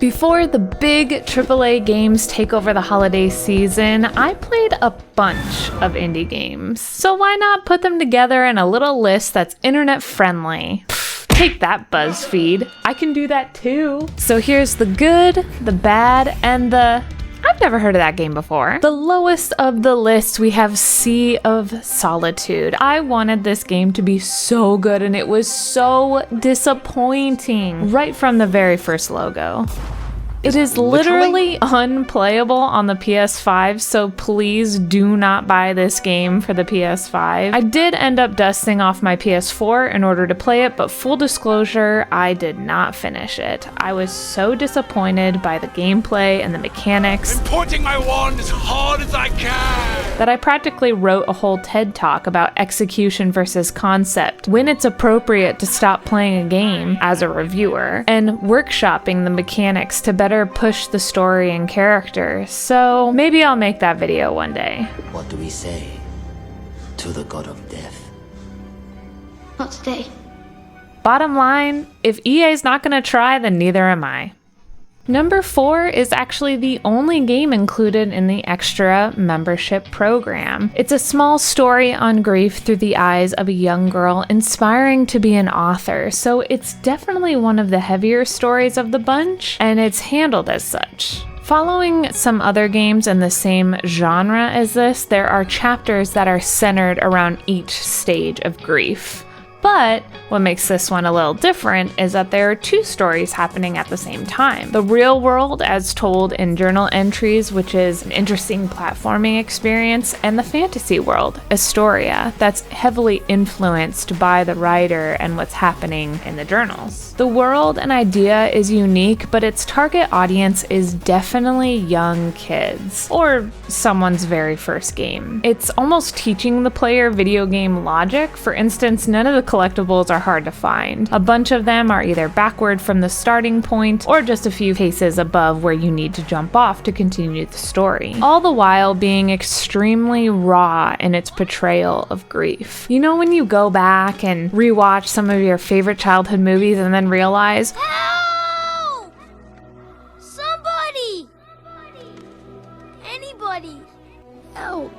Before the big AAA games take over the holiday season, I played a bunch of indie games. So why not put them together in a little list that's internet friendly? Take that, BuzzFeed. I can do that too. So here's the good, the bad, and the I've never heard of that game before. The lowest of the list, we have Sea of Solitude. I wanted this game to be so good, and it was so disappointing right from the very first logo. It is literally unplayable on the PS5, so please do not buy this game for the PS5. I did end up dusting off my PS4 in order to play it, but full disclosure, I did not finish it. I was so disappointed by the gameplay and the mechanics. I'm pointing my wand as hard as I can! That I practically wrote a whole TED talk about execution versus concept, when it's appropriate to stop playing a game as a reviewer, and workshopping the mechanics to better push the story and characters. So maybe I'll make that video one day. What do we say to the god of death? Not today. Bottom line, if EA's not gonna try, then neither am I. Number 4 is actually the only game included in the extra membership program. It's a small story on grief through the eyes of a young girl inspiring to be an author, so it's definitely one of the heavier stories of the bunch, and it's handled as such. Following some other games in the same genre as this, there are chapters that are centered around each stage of grief. But what makes this one a little different is that there are 2 stories happening at the same time. The real world as told in journal entries, which is an interesting platforming experience, and the fantasy world, Astoria, that's heavily influenced by the writer and what's happening in the journals. The world and idea is unique, but its target audience is definitely young kids, or someone's very first game. It's almost teaching the player video game logic. For instance, none of the collectibles are hard to find. A bunch of them are either backward from the starting point or just a few paces above where you need to jump off to continue the story. All the while being extremely raw in its portrayal of grief. You know when you go back and rewatch some of your favorite childhood movies and then realize, Help! Somebody! Anybody! Help!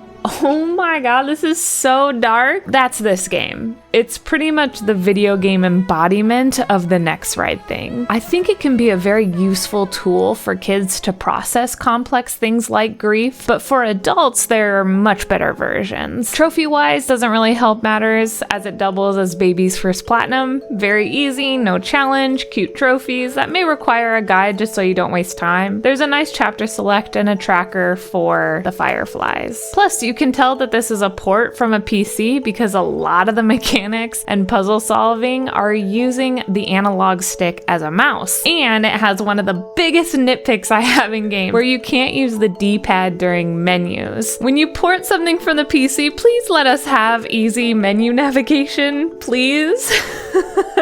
oh my god, this is so dark. That's this game. It's pretty much the video game embodiment of the next right thing. I think it can be a very useful tool for kids to process complex things like grief, but for adults, there are much better versions. Trophy-wise doesn't really help matters, as it doubles as baby's first platinum. Very easy, no challenge, cute trophies that may require a guide just so you don't waste time. There's a nice chapter select and a tracker for the fireflies. Plus, you can tell that this is a port from a PC because a lot of the mechanics and puzzle solving are using the analog stick as a mouse. And it has one of the biggest nitpicks I have in game, where you can't use the D-pad during menus. When you port something from the PC, please let us have easy menu navigation, please.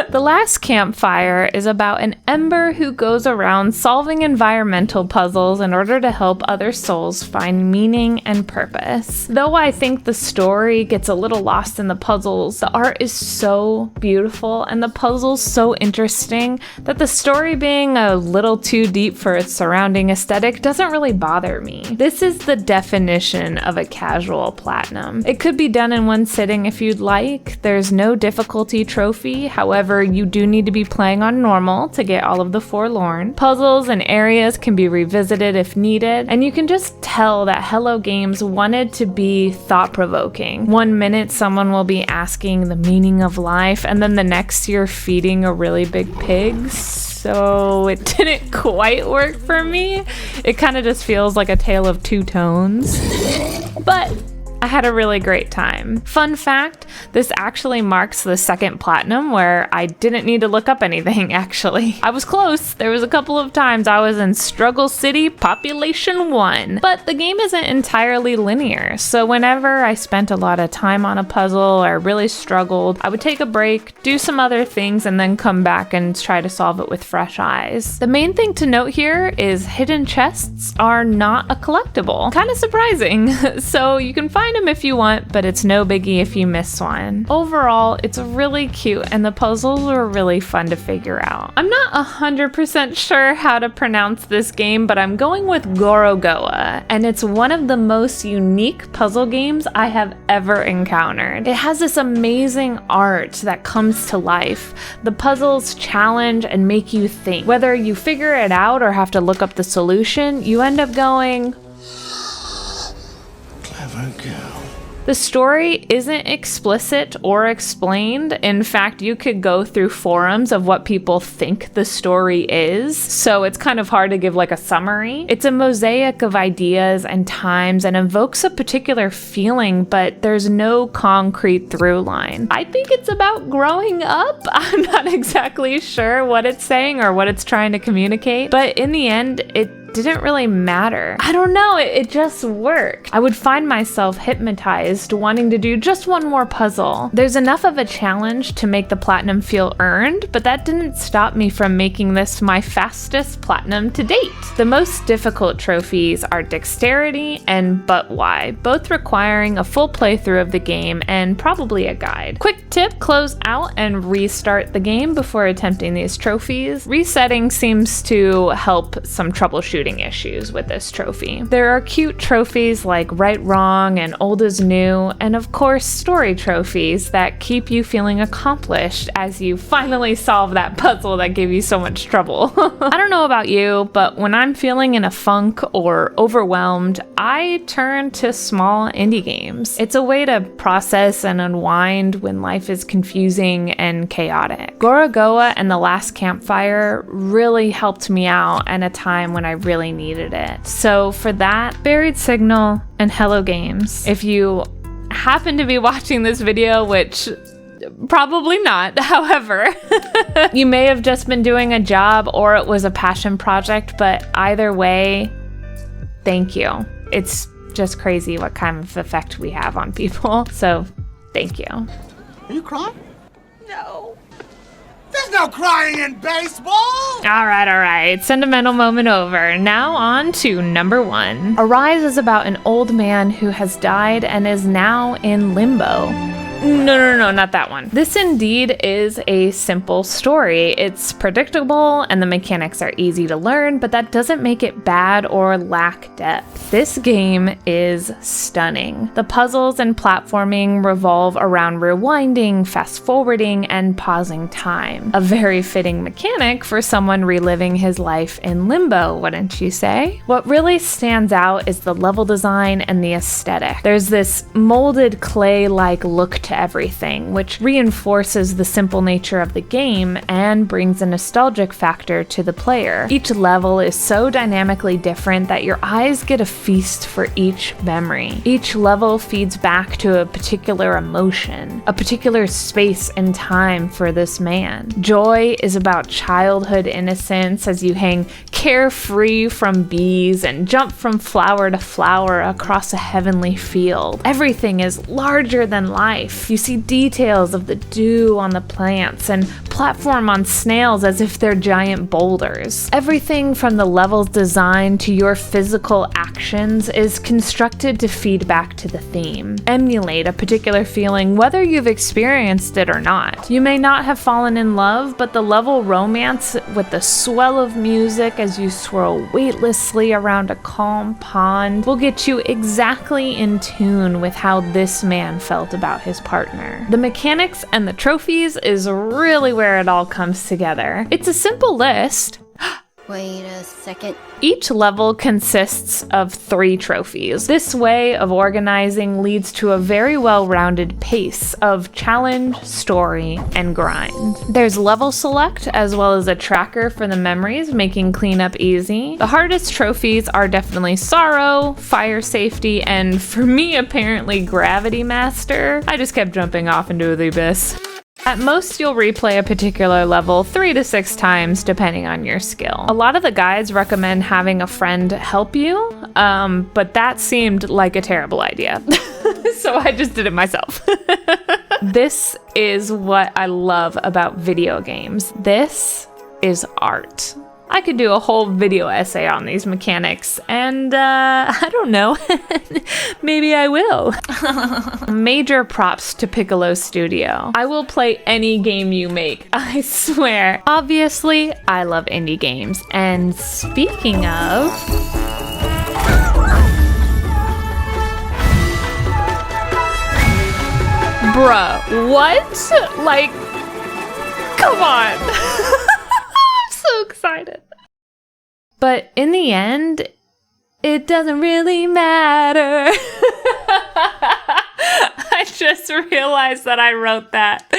The last campfire is about an ember who goes around solving environmental puzzles in order to help other souls find meaning and purpose. Though I think the story gets a little lost in the puzzles, the art is so beautiful and the puzzles so interesting that the story being a little too deep for its surrounding aesthetic doesn't really bother me. This is the definition of a casual platinum. It could be done in one sitting if you'd like. There's no difficulty trophy, however, you do need to be playing on normal to get all of the forlorn. Puzzles and areas can be revisited if needed, and you can just tell that Hello Games wanted to be thought-provoking. One minute someone will be asking the meaning of life, and then the next you're feeding a really big pig. So it didn't quite work for me. It kind of just feels like a tale of two tones. But I had a really great time. Fun fact, this actually marks the second platinum where I didn't need to look up anything, actually. I was close. There was a couple of times I was in Struggle City, Population 1. But the game isn't entirely linear, so whenever I spent a lot of time on a puzzle or really struggled, I would take a break, do some other things, and then come back and try to solve it with fresh eyes. The main thing to note here is hidden chests are not a collectible. Kind of surprising. So you can find find them if you want, but it's no biggie if you miss one. Overall, it's really cute and the puzzles were really fun to figure out. I'm not 100% sure how to pronounce this game, but I'm going with Gorogoa, and it's one of the most unique puzzle games I have ever encountered. It has this amazing art that comes to life. The puzzles challenge and make you think. Whether you figure it out or have to look up the solution, you end up going, Clever girl. the story isn't explicit or explained. In fact, you could go through forums of what people think the story is, so it's kind of hard to give like a summary. It's a mosaic of ideas and times and evokes a particular feeling, but there's no concrete through line. I think it's about growing up. I'm not exactly sure what it's saying or what it's trying to communicate, but in the end, it didn't really matter. I don't know, it just worked. I would find myself hypnotized, wanting to do just one more puzzle. There's enough of a challenge to make the platinum feel earned, but that didn't stop me from making this my fastest platinum to date. The most difficult trophies are Dexterity and But Why, both requiring a full playthrough of the game and probably a guide. Quick tip, close out and restart the game before attempting these trophies. Resetting seems to help some troubleshooting issues with this trophy. There are cute trophies like Right Wrong and Old is New, and of course story trophies that keep you feeling accomplished as you finally solve that puzzle that gave you so much trouble. I don't know about you, but when I'm feeling in a funk or overwhelmed, I turn to small indie games. It's a way to process and unwind when life is confusing and chaotic. Gorogoa and The Last Campfire really helped me out at a time when I really needed it. So for that, Buried Signal and Hello Games. If you happen to be watching this video, which probably not, however, you may have just been doing a job or it was a passion project, but either way, thank you. It's just crazy what kind of effect we have on people. So thank you. Are you crying? No. There's no crying in baseball! All right. Sentimental moment over. Now on to number 1. Arise is about an old man who has died and is now in limbo. No, not that one. This indeed is a simple story. It's predictable and the mechanics are easy to learn, but that doesn't make it bad or lack depth. This game is stunning. The puzzles and platforming revolve around rewinding, fast forwarding, and pausing time. A very fitting mechanic for someone reliving his life in limbo, wouldn't you say? What really stands out is the level design and the aesthetic. There's this molded clay-like look to everything, which reinforces the simple nature of the game and brings a nostalgic factor to the player. Each level is so dynamically different that your eyes get a feast for each memory. Each level feeds back to a particular emotion, a particular space and time for this man. Joy is about childhood innocence as you hang carefree from bees and jump from flower to flower across a heavenly field. Everything is larger than life. You see details of the dew on the plants and platform on snails as if they're giant boulders. Everything from the level's design to your physical actions is constructed to feed back to the theme. Emulate a particular feeling whether you've experienced it or not. You may not have fallen in love, but the level romance with the swell of music as you swirl weightlessly around a calm pond will get you exactly in tune with how this man felt about his partner. The mechanics and the trophies is really where it all comes together. It's a simple list. Wait a second. Each level consists of 3 trophies. This way of organizing leads to a very well-rounded pace of challenge, story, and grind. There's level select as well as a tracker for the memories, making cleanup easy. The hardest trophies are definitely Sorrow, Fire Safety, and for me apparently Gravity Master. I just kept jumping off into the abyss. At most, you'll replay a particular level 3 to 6 times, depending on your skill. A lot of the guides recommend having a friend help you, but that seemed like a terrible idea. So I just did it myself. This is what I love about video games. This is art. I could do a whole video essay on these mechanics, and I don't know, maybe I will. Major props to Piccolo Studio. I will play any game you make, I swear. Obviously, I love indie games, and speaking of... Bruh, what? Like, come on. I'm so excited. But in the end, it doesn't really matter. I just realized that I wrote that.